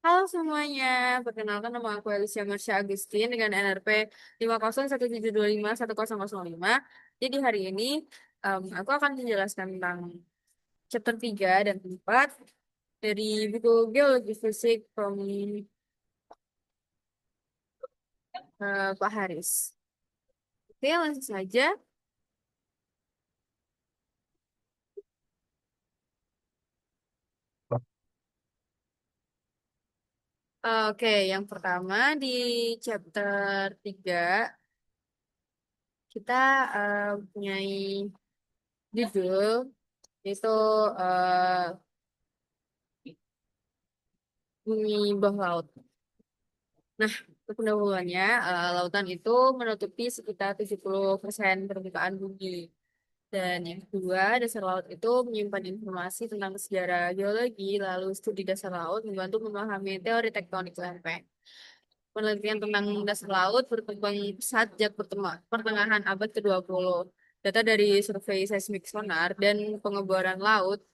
Halo semuanya, perkenalkan nama aku Alicia Marsha Agustin dengan NRP 50172510005. Jadi hari ini aku akan menjelaskan tentang chapter 3 dan 4 dari buku Geologi Fisik from Pak Haris. Oke, langsung saja. Oke, yang pertama di chapter 3 kita punya judul yaitu eh, bumi bawah laut. Nah, untuk pendahuluannya, lautan itu menutupi sekitar 70% permukaan bumi. Dan yang kedua, dasar laut itu menyimpan informasi tentang sejarah geologi, lalu studi dasar laut membantu memahami teori tektonik lempeng. Penelitian tentang dasar laut berkembang pesat sejak pertengahan abad ke-20. Data dari survei seismik sonar dan pengeboran laut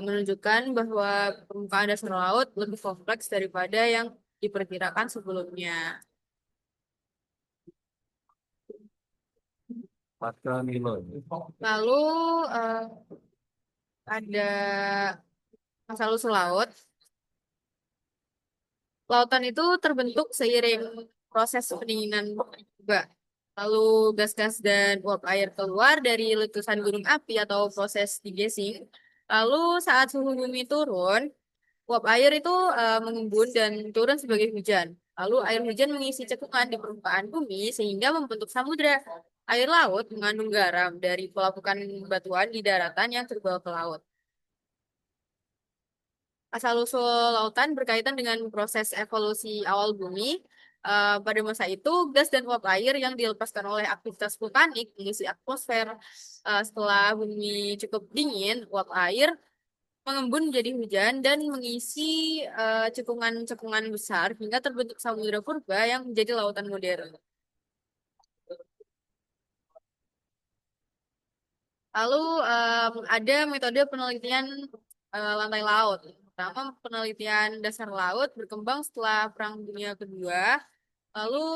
menunjukkan bahwa permukaan dasar laut lebih kompleks daripada yang diperkirakan sebelumnya. Lalu eh, ada asal-usul laut. Lautan itu terbentuk seiring proses pendinginan juga. Lalu gas-gas dan uap air keluar dari letusan gunung api atau proses degassing. Lalu saat suhu bumi turun, uap air itu mengembun dan turun sebagai hujan. Lalu air hujan mengisi cekungan di permukaan bumi sehingga membentuk samudra. Air laut mengandung garam dari pelapukan batuan di daratan yang terbawa ke laut. Asal-usul lautan berkaitan dengan proses evolusi awal bumi. Pada masa itu, gas dan uap air yang dilepaskan oleh aktivitas vulkanik mengisi atmosfer. Setelah bumi cukup dingin, uap air mengembun menjadi hujan dan mengisi cekungan-cekungan besar hingga terbentuk samudra purba yang menjadi lautan modern. Lalu ada metode penelitian lantai laut. Pertama, penelitian dasar laut berkembang setelah Perang Dunia Kedua. Lalu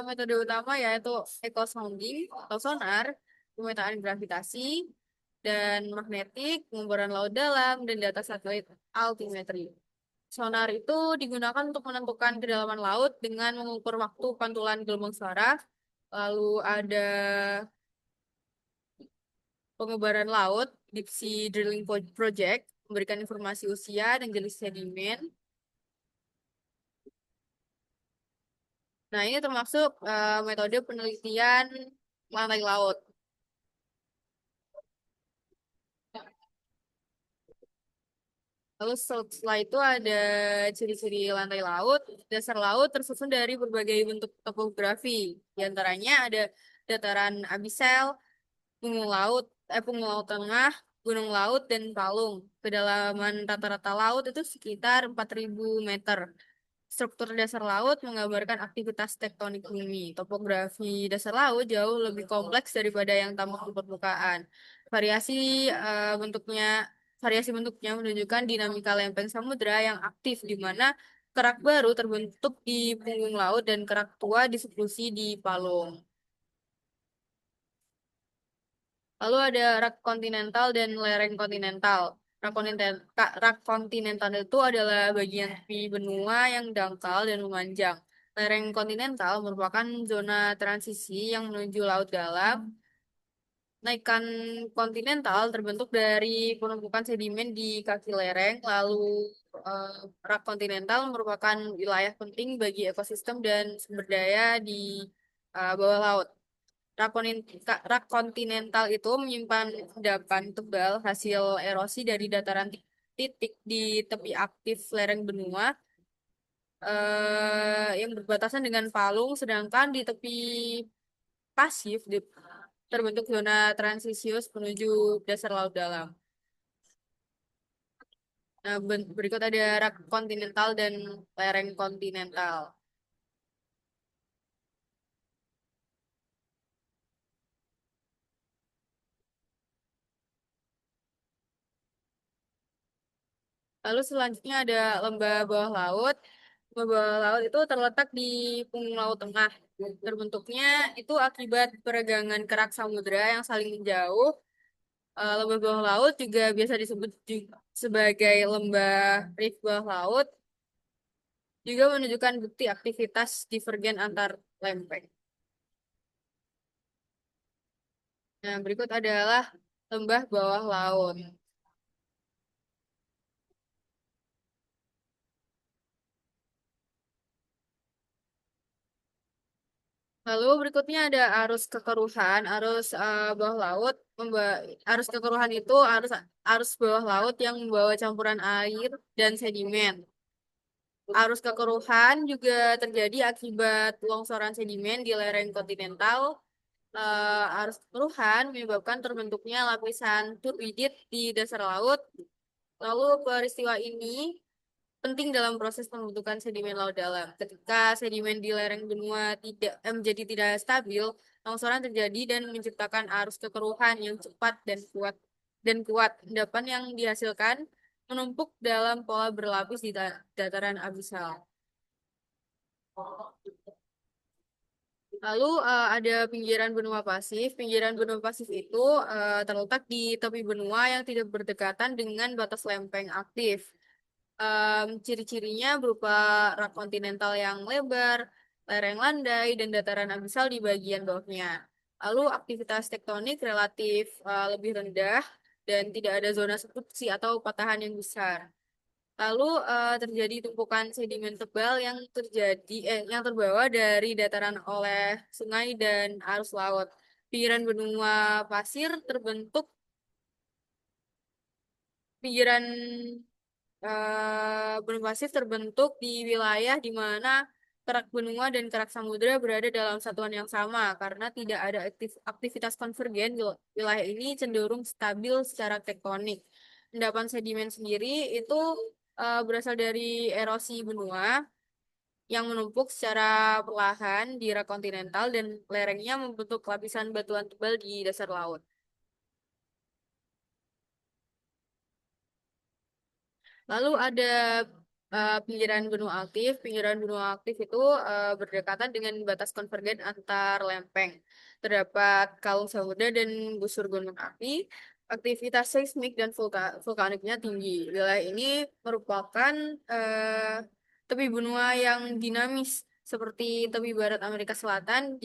metode utama yaitu echo sounding atau sonar, pemetaan gravitasi dan magnetik, pengeboran laut dalam, dan data satelit altimetri. Sonar itu digunakan untuk menentukan kedalaman laut dengan mengukur waktu pantulan gelombang suara. Lalu ada pengebaran laut, Deep Sea Drilling Project, memberikan informasi usia dan jenis sedimen. Nah, ini termasuk metode penelitian lantai laut. Lalu setelah itu ada ciri-ciri lantai laut. Dasar laut tersusun dari berbagai bentuk topografi. Di antaranya ada dataran abisal, punggung laut tengah, gunung laut, dan palung. Kedalaman rata-rata laut itu sekitar 4.000 meter. Struktur dasar laut menggambarkan aktivitas tektonik bumi. Topografi dasar laut jauh lebih kompleks daripada yang tampak di permukaan. Variasi bentuknya variasi bentuknya menunjukkan dinamika lempeng samudra yang aktif di mana kerak baru terbentuk di punggung laut dan kerak tua disubduksi di palung. Lalu ada rak kontinental dan lereng kontinental. Rak kontinental itu adalah bagian tepi benua yang dangkal dan memanjang. Lereng kontinental merupakan zona transisi yang menuju laut dalam. Naikan kontinental terbentuk dari penumpukan sedimen di kaki lereng, lalu eh, rak kontinental merupakan wilayah penting bagi ekosistem dan sumber daya di bawah laut. Rak kontinental itu menyimpan endapan tebal hasil erosi dari dataran titik di tepi aktif lereng benua yang berbatasan dengan palung, sedangkan di tepi pasif terbentuk zona transisius menuju dasar laut dalam. Nah, berikut ada rak kontinental dan lereng kontinental. Lalu selanjutnya ada lembah bawah laut. Lembah bawah laut itu terletak di punggung laut tengah. Terbentuknya itu akibat peregangan kerak samudra yang saling menjauh. Lembah bawah laut juga biasa disebut sebagai lembah reef bawah laut, juga menunjukkan bukti aktivitas divergen antar lempeng. Nah, berikut adalah lembah bawah laut. Lalu berikutnya ada arus kekeruhan, arus bawah laut. Arus kekeruhan itu arus bawah laut yang membawa campuran air dan sedimen. Arus kekeruhan juga terjadi akibat longsoran sedimen di lereng kontinental. Arus kekeruhan menyebabkan terbentuknya lapisan turbidit di dasar laut. Lalu peristiwa ini penting dalam proses pembentukan sedimen laut dalam. Ketika sedimen di lereng benua menjadi tidak stabil, longsoran terjadi dan menciptakan arus kekeruhan yang cepat dan kuat. Endapan yang dihasilkan menumpuk dalam pola berlapis di dataran abisal. Lalu ada pinggiran benua pasif. Pinggiran benua pasif itu terletak di tepi benua yang tidak berdekatan dengan batas lempeng aktif. Ciri-cirinya berupa rak kontinental yang lebar, lereng landai, dan dataran abisal di bagian bawahnya. Lalu aktivitas tektonik relatif lebih rendah dan tidak ada zona subduksi atau patahan yang besar. Lalu terjadi tumpukan sedimen tebal yang terbawa dari dataran oleh sungai dan arus laut. Pinggiran benua pasir terbentuk pinggiran benua pasif terbentuk di wilayah di mana kerak benua dan kerak samudra berada dalam satuan yang sama karena tidak ada aktivitas konvergen. Wilayah ini cenderung stabil secara tektonik. Endapan sedimen sendiri itu berasal dari erosi benua yang menumpuk secara perlahan di rak kontinental dan lerengnya membentuk lapisan batuan tebal di dasar laut. Lalu ada pinggiran benua aktif. Pinggiran benua aktif itu berdekatan dengan batas konvergen antar lempeng. Terdapat kalung samudra dan busur gunung api. Aktivitas seismik dan vulkaniknya tinggi. Wilayah ini merupakan eh, tepi benua yang dinamis seperti tepi barat Amerika Selatan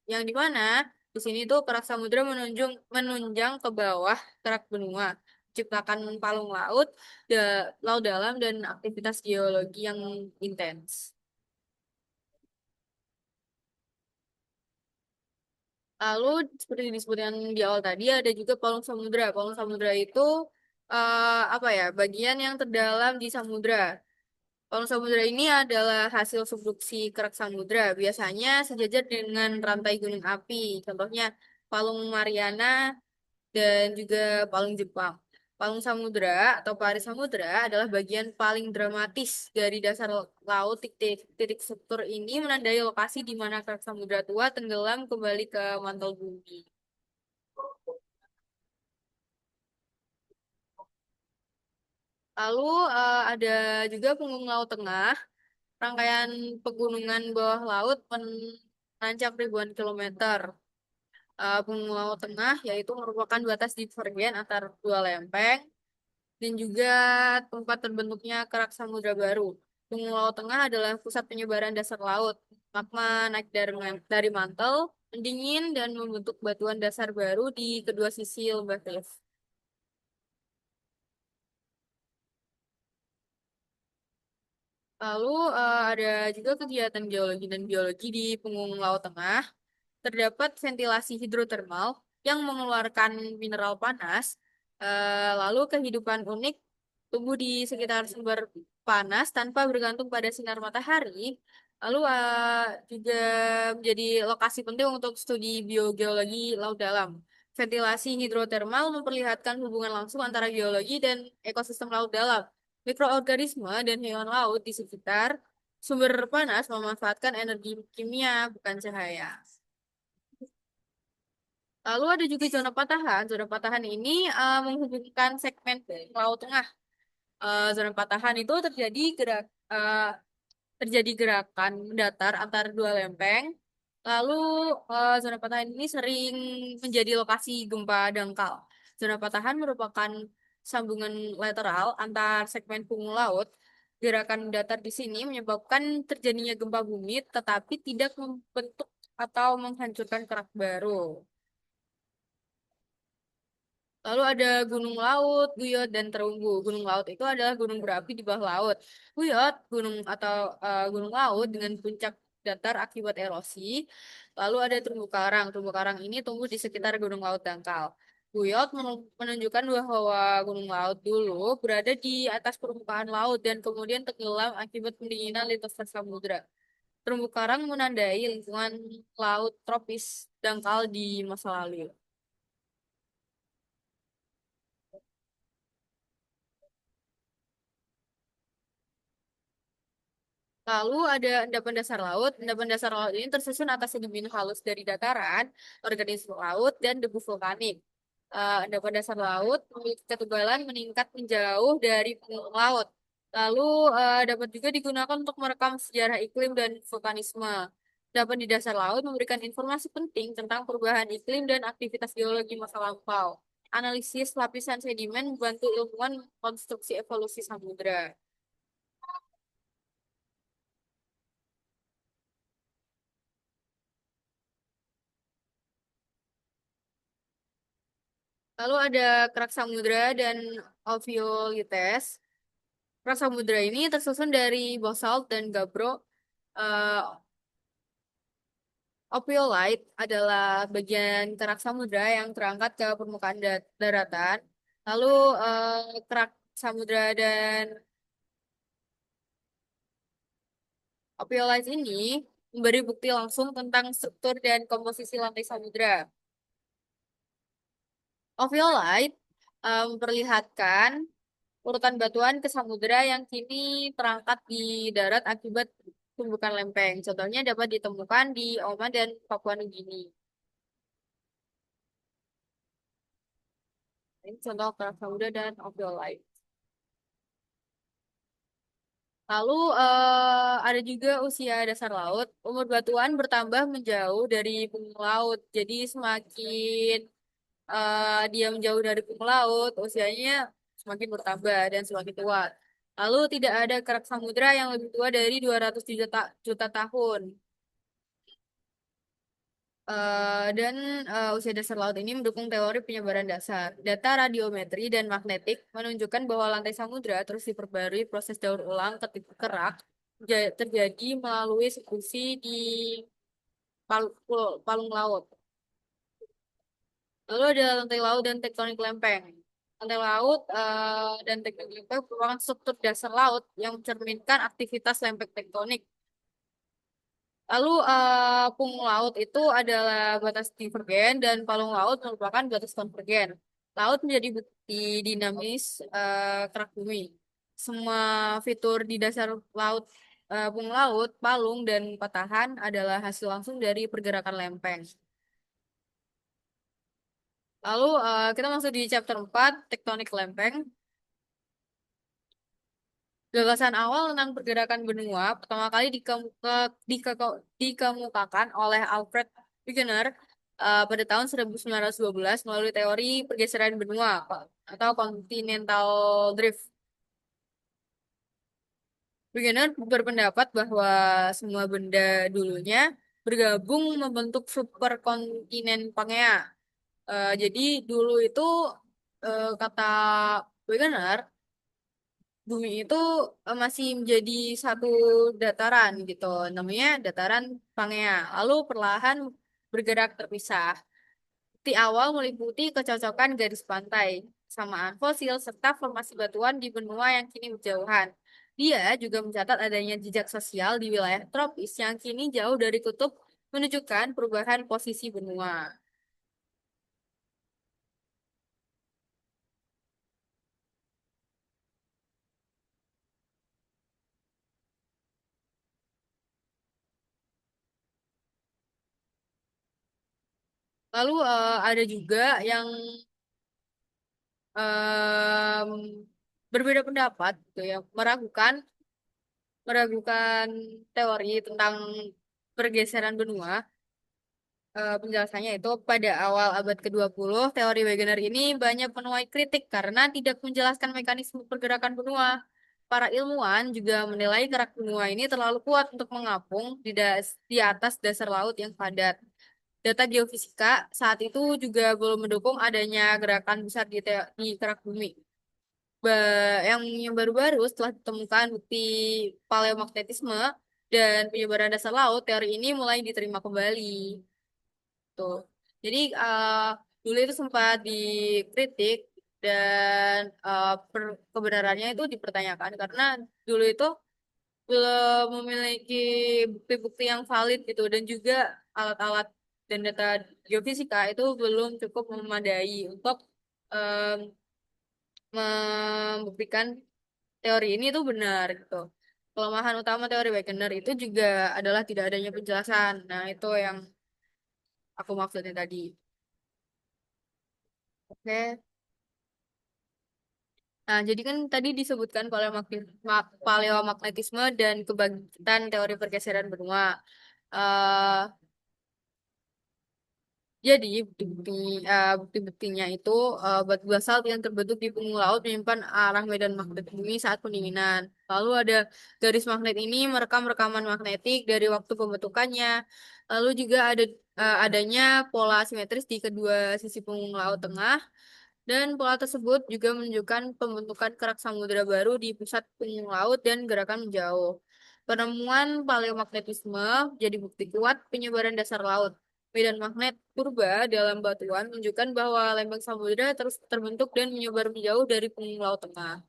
yang di mana di sini tuh kerak samudra menunjang ke bawah kerak benua, ciptakan palung laut laut dalam dan aktivitas geologi yang intens. Lalu seperti disebutkan di awal tadi ada juga palung samudra. Palung samudra itu apa ya? Bagian yang terdalam di samudra. Palung samudra ini adalah hasil subduksi kerak samudra, biasanya sejajar dengan rantai gunung api. Contohnya Palung Mariana dan juga Palung Jepang. Palung Samudra atau Paris Samudra adalah bagian paling dramatis dari dasar laut. Titik struktur ini menandai lokasi di mana kerak samudra tua tenggelam kembali ke mantel bumi. Lalu ada juga punggung laut tengah, rangkaian pegunungan bawah laut menancap ribuan kilometer. Punggung laut tengah yaitu merupakan batas divergen antar dua lempeng dan juga tempat terbentuknya kerak samudra baru. Punggung Laut Tengah adalah pusat penyebaran dasar laut. Magma naik dari mantel, mendingin, dan membentuk batuan dasar baru di kedua sisi lembah Cliff. Lalu ada juga kegiatan geologi dan biologi di Punggung Laut Tengah. Terdapat ventilasi hidrotermal yang mengeluarkan mineral panas. Lalu kehidupan unik tumbuh di sekitar sumber panas tanpa bergantung pada sinar matahari. Lalu juga menjadi lokasi penting untuk studi biogeologi laut dalam. Ventilasi hidrotermal memperlihatkan hubungan langsung antara geologi dan ekosistem laut dalam. Mikroorganisme dan hewan laut di sekitar sumber panas memanfaatkan energi kimia, bukan cahaya. Lalu ada juga zona patahan. Zona patahan ini menghubungkan segmen Laut Tengah. Zona patahan itu eh, terjadi gerakan datar antar dua lempeng. Lalu zona patahan ini sering menjadi lokasi gempa dangkal. Zona patahan merupakan sambungan lateral antar segmen bumi laut. Gerakan datar di sini menyebabkan terjadinya gempa bumi, tetapi tidak membentuk atau menghancurkan kerak baru. Lalu ada gunung laut, buyut, dan terumbu. Gunung laut itu adalah gunung berapi di bawah laut. Buyut, gunung laut dengan puncak datar akibat erosi. Lalu ada terumbu karang. Terumbu karang ini tumbuh di sekitar gunung laut dangkal. Buyut menunjukkan bahwa gunung laut dulu berada di atas permukaan laut dan kemudian tenggelam akibat pendinginan lintas samudra. Terumbu karang menandai lingkungan laut tropis dangkal di masa lalu. Lalu ada endapan dasar laut. Endapan dasar laut ini tersusun atas sedimen halus dari dataran, organisme laut, dan debu vulkanik. Endapan dasar laut memiliki ketebalan meningkat menjauh dari permukaan laut. Lalu dapat juga digunakan untuk merekam sejarah iklim dan vulkanisme. Endapan di dasar laut memberikan informasi penting tentang perubahan iklim dan aktivitas geologi masa lampau. Analisis lapisan sedimen membantu ilmuwan konstruksi evolusi samudra. Lalu ada kerak samudra dan alveolites. Kerak samudra ini tersusun dari basalt dan gabbro. Eh, Ophiolite adalah bagian kerak samudra yang terangkat ke permukaan daratan. Lalu kerak samudra dan ophiolite ini memberi bukti langsung tentang struktur dan komposisi lantai samudra. Ophiolite memperlihatkan urutan batuan ke samudera yang kini terangkat di darat akibat tumbukan lempeng. Contohnya dapat ditemukan di Oman dan Papua Nugini. Ini contoh kerak samudera dan ophiolite. Lalu ada juga usia dasar laut. Umur batuan bertambah menjauh dari bumi laut. Jadi semakin dia menjauh dari bumi laut, usianya semakin bertambah dan semakin tua. Lalu tidak ada kerak samudra yang lebih tua dari 200 juta tahun. Dan usia dasar laut ini mendukung teori penyebaran dasar. Data radiometri dan magnetik menunjukkan bahwa lantai samudra terus diperbarui proses daur ulang ketika kerak terjadi melalui subduksi di palung laut. Lalu ada lantai laut dan tektonik lempeng. Lantai laut dan tektonik lempeng merupakan struktur dasar laut yang mencerminkan aktivitas lempeng tektonik. Lalu punggung laut itu adalah batas divergen dan palung laut merupakan batas konvergen. Laut menjadi bukti dinamis kerak bumi. Semua fitur di dasar laut, punggung laut, palung, dan patahan adalah hasil langsung dari pergerakan lempeng. Lalu kita masuk di chapter 4 tektonik lempeng. Gagasan awal tentang pergerakan benua pertama kali dikemukakan oleh Alfred Wegener pada tahun 1912 melalui teori pergeseran benua atau continental drift. Wegener berpendapat bahwa semua benda dulunya bergabung membentuk superkontinen Pangea. Jadi dulu itu kata Wegener bumi itu masih menjadi satu dataran gitu, namanya dataran Pangea. Lalu perlahan bergerak terpisah. Bukti awal meliputi kecocokan garis pantai, kesamaan fosil, serta formasi batuan di benua yang kini berjauhan. Dia juga mencatat adanya jejak sosial di wilayah tropis yang kini jauh dari kutub, menunjukkan perubahan posisi benua. Lalu ada juga yang berbeda pendapat gitu ya, meragukan teori tentang pergeseran benua. Penjelasannya itu pada awal abad ke-20, teori Wegener ini banyak menuai kritik karena tidak menjelaskan mekanisme pergerakan benua. Para ilmuwan juga menilai gerak benua ini terlalu kuat untuk mengapung di atas dasar laut yang padat. Data geofisika saat itu juga belum mendukung adanya gerakan besar di kerak bumi. Yang baru-baru setelah ditemukan bukti paleomagnetisme dan penyebaran dasar laut, teori ini mulai diterima kembali. Tuh. Jadi dulu itu sempat dikritik dan kebenarannya itu dipertanyakan karena dulu itu belum memiliki bukti-bukti yang valid gitu dan juga alat-alat dan data geofisika itu belum cukup memadai untuk em, membuktikan teori ini itu benar gitu. Kelemahan utama teori Wegener itu juga adalah tidak adanya penjelasan. Nah, itu yang aku maksudnya tadi. Oke. Nah, jadi kan tadi disebutkan paleomagnetisme dan kebangkitan teori pergeseran benua. Eh, jadi bukti-buktinya itu batu basalt yang terbentuk di punggung laut menyimpan arah medan magnet bumi saat pendinginan. Lalu ada garis magnet ini merekam rekaman magnetik dari waktu pembentukannya. Lalu juga adanya pola simetris di kedua sisi punggung laut tengah. Dan pola tersebut juga menunjukkan pembentukan kerak samudera baru di pusat punggung laut dan gerakan menjauh. Penemuan paleomagnetisme jadi bukti kuat penyebaran dasar laut. Medan magnet purba dalam batuan menunjukkan bahwa lembang samudera terus terbentuk dan menyebar menjauh dari punggung laut tengah.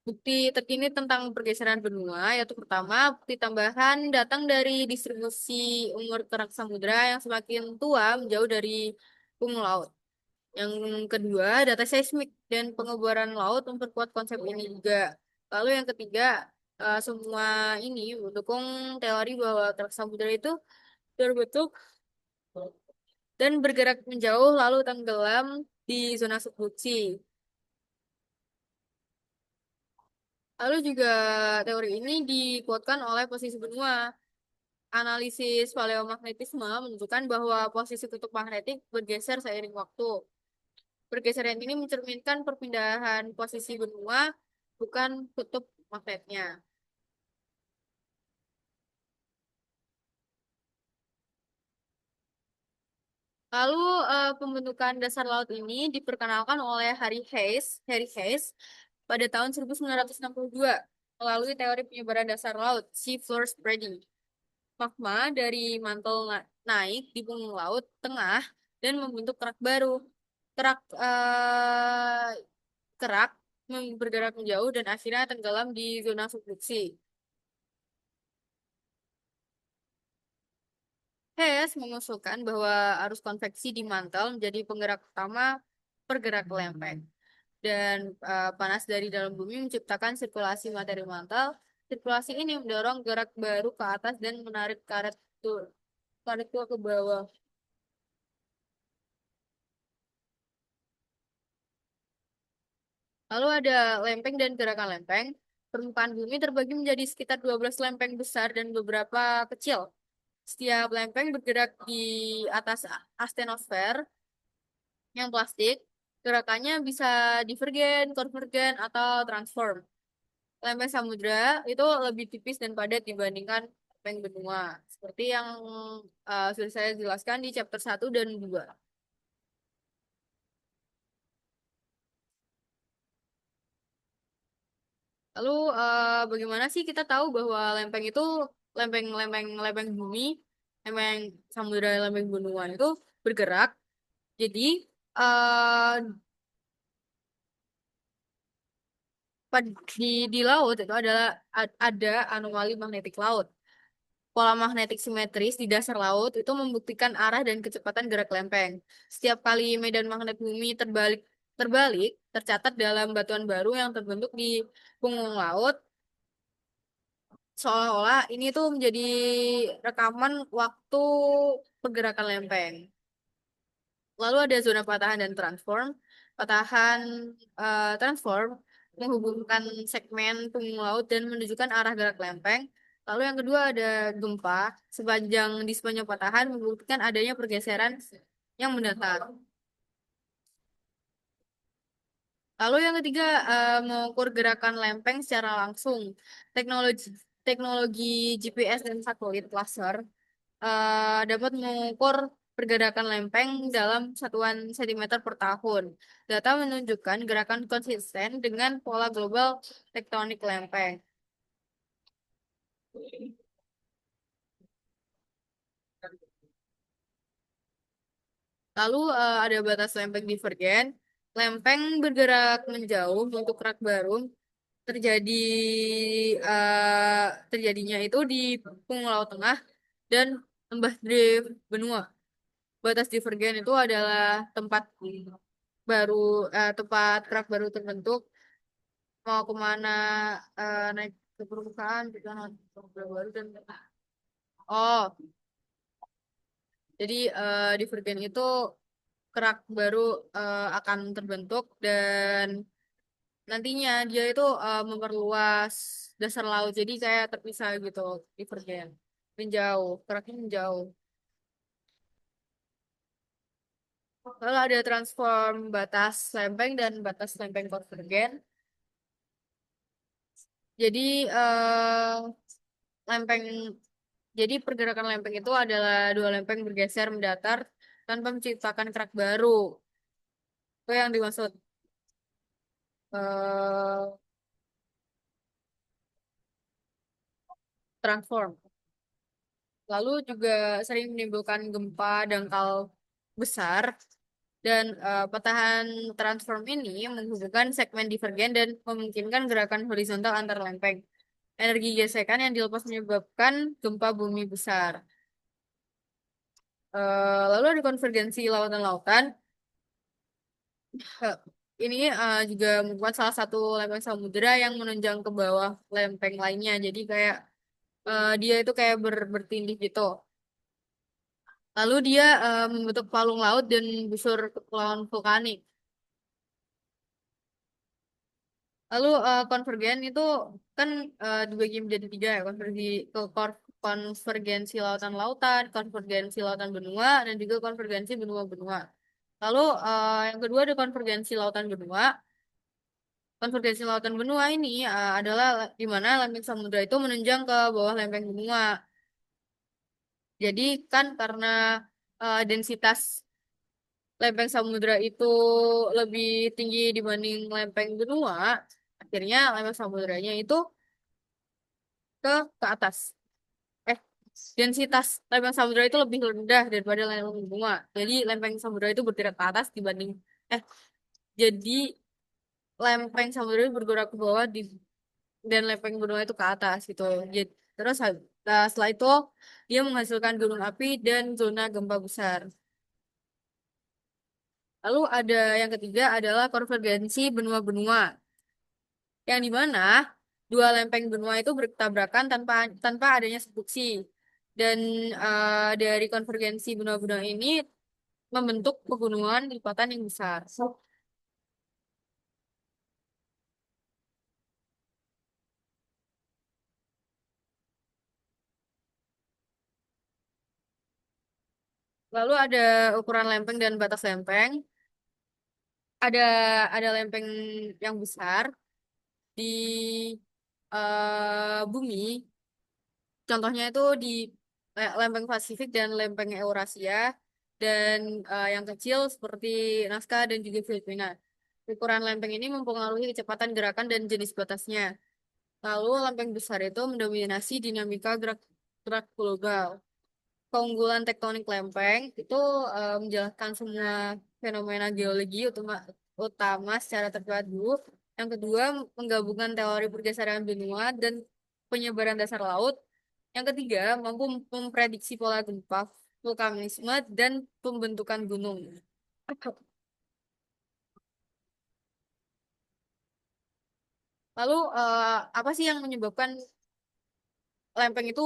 Bukti terkini tentang pergeseran benua, yaitu pertama, bukti tambahan datang dari distribusi umur kerak samudera yang semakin tua menjauh dari punggung laut. Yang kedua, data seismik dan pengeboran laut memperkuat konsep ini juga. Lalu yang ketiga, semua ini mendukung teori bahwa truk samudera itu terbentuk dan bergerak menjauh lalu tenggelam di zona subduksi. Lalu juga teori ini dikuatkan oleh posisi benua. Analisis paleomagnetisme menunjukkan bahwa posisi kutub magnetik bergeser seiring waktu. Pergeseran ini mencerminkan perpindahan posisi benua, bukan kutub magnetnya. Lalu pembentukan dasar laut ini diperkenalkan oleh Harry Hayes pada tahun 1962 melalui teori penyebaran dasar laut, sea floor spreading. Magma dari mantel naik di punggung laut tengah dan membentuk kerak baru. Kerak kerak bergerak menjauh dan akhirnya tenggelam di zona subduksi. Hess mengusulkan bahwa arus konveksi di mantel menjadi penggerak utama pergerak lempeng. Dan panas dari dalam bumi menciptakan sirkulasi materi mantel. Sirkulasi ini mendorong gerak baru ke atas dan menarik karet tua ke bawah. Lalu ada lempeng dan gerakan lempeng. Permukaan bumi terbagi menjadi sekitar 12 lempeng besar dan beberapa kecil. Setiap lempeng bergerak di atas astenosfer yang plastik. Gerakannya bisa divergen, konvergen, atau transform. Lempeng samudra itu lebih tipis dan padat dibandingkan lempeng benua. Seperti yang sudah saya jelaskan di chapter 1 dan 2. Lalu bagaimana sih kita tahu bahwa lempeng itu lempeng bumi, lempeng samudra, lempeng benua itu bergerak. Jadi eh, di laut itu ada anomali magnetik laut. Pola magnetik simetris di dasar laut itu membuktikan arah dan kecepatan gerak lempeng. Setiap kali medan magnet bumi terbalik tercatat dalam batuan baru yang terbentuk di punggung laut, seolah-olah ini tuh menjadi rekaman waktu pergerakan lempeng. Lalu ada zona patahan dan transform. patahan transform menghubungkan segmen punggung laut dan menunjukkan arah gerak lempeng. Lalu yang kedua ada gempa di sepanjang patahan membuktikan adanya pergeseran yang mendatar. Lalu yang ketiga, mengukur gerakan lempeng secara langsung. Teknologi teknologi GPS dan satelit laser dapat mengukur pergerakan lempeng dalam satuan sentimeter per tahun. Data menunjukkan gerakan konsisten dengan pola global tektonik lempeng. Lalu ada batas lempeng divergen. Lempeng bergerak menjauh untuk kerak baru terjadi terjadinya itu di Pulau Laut Tengah dan lembah drift benua. Batas divergen itu adalah baru tempat kerak baru terbentuk mau kemana naik ke permukaan juga nanti kerak baru dan oh jadi divergen itu kerak baru akan terbentuk dan nantinya dia itu memperluas dasar laut jadi kayak terpisah gitu divergen menjauh keraknya menjauh. Lalu ada transform batas lempeng dan batas lempeng konvergen. Jadi lempeng, jadi pergerakan lempeng itu adalah dua lempeng bergeser mendatar tanpa menciptakan kerak baru. Itu yang dimaksud eh, transform. Lalu juga sering menimbulkan gempa dangkal besar dan patahan transform ini menghubungkan segmen divergen dan memungkinkan gerakan horizontal antar lempeng. Energi gesekan yang dilepas menyebabkan gempa bumi besar. Lalu ada konvergensi lautan-lautan. Eh, Ini juga merupakan salah satu lempeng samudera yang menunjang ke bawah lempeng lainnya. Jadi kayak dia itu kayak bertindih gitu. Lalu dia membentuk palung laut dan busur kepulauan vulkanik. Lalu konvergen itu kan dibagi menjadi tiga ya, konvergensi lautan-lautan, konvergensi lautan benua, dan juga konvergensi benua-benua. Lalu yang kedua ada konvergensi lautan benua. Konvergensi lautan benua ini adalah di mana lempeng samudra itu menunjang ke bawah lempeng benua. Jadi kan karena densitas lempeng samudra itu lebih tinggi dibanding lempeng benua, akhirnya lempeng samudranya itu ke atas. Eh, densitas lempeng samudra itu lebih rendah daripada lempeng benua. Jadi lempeng samudra itu bergerak ke atas dibanding eh jadi lempeng samudra itu bergerak ke bawah dan lempeng benua itu ke atas gitu. Jadi, terus setelah itu dia menghasilkan gunung api dan zona gempa besar. Lalu ada yang ketiga adalah konvergensi benua-benua, yang di mana dua lempeng benua itu bertabrakan tanpa tanpa adanya subduksi. Dan dari konvergensi benua-benua ini membentuk pegunungan lipatan yang besar. Lalu ada ukuran lempeng dan batas lempeng. Ada ada lempeng yang besar di bumi. Contohnya itu di lempeng Pasifik dan lempeng Eurasia. Dan yang kecil seperti Nazca dan juga Filipina. Ukuran lempeng ini mempengaruhi kecepatan gerakan dan jenis batasnya. Lalu lempeng besar itu mendominasi dinamika gerak global. Keunggulan tektonik lempeng itu menjelaskan semua fenomena geologi utama secara terpadu. Yang kedua, menggabungkan teori pergeseran benua dan penyebaran dasar laut. Yang ketiga, mampu memprediksi pola gempa, vulkanisme, dan pembentukan gunung. Lalu, apa sih yang menyebabkan lempeng itu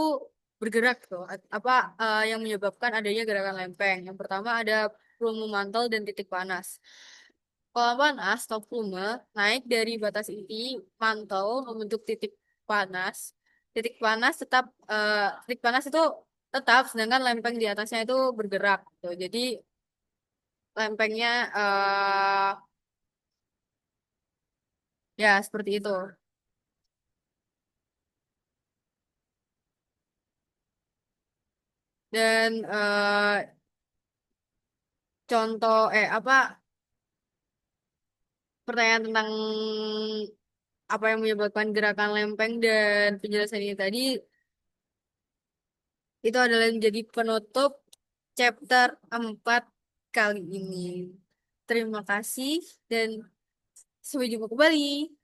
bergerak tuh? Apa yang menyebabkan adanya gerakan lempeng? Yang pertama ada pelumuh mantel dan titik panas. Kolam panas atau plume naik dari batas inti mantel membentuk titik panas. Titik panas itu tetap, sedangkan lempeng di atasnya itu bergerak. Tuh. Jadi lempengnya ya seperti itu. Dan contoh apa pertanyaan tentang apa yang menyebabkan gerakan lempeng dan penjelasan ini tadi itu adalah menjadi penutup chapter 4 kali ini. Terima kasih dan sampai jumpa kembali.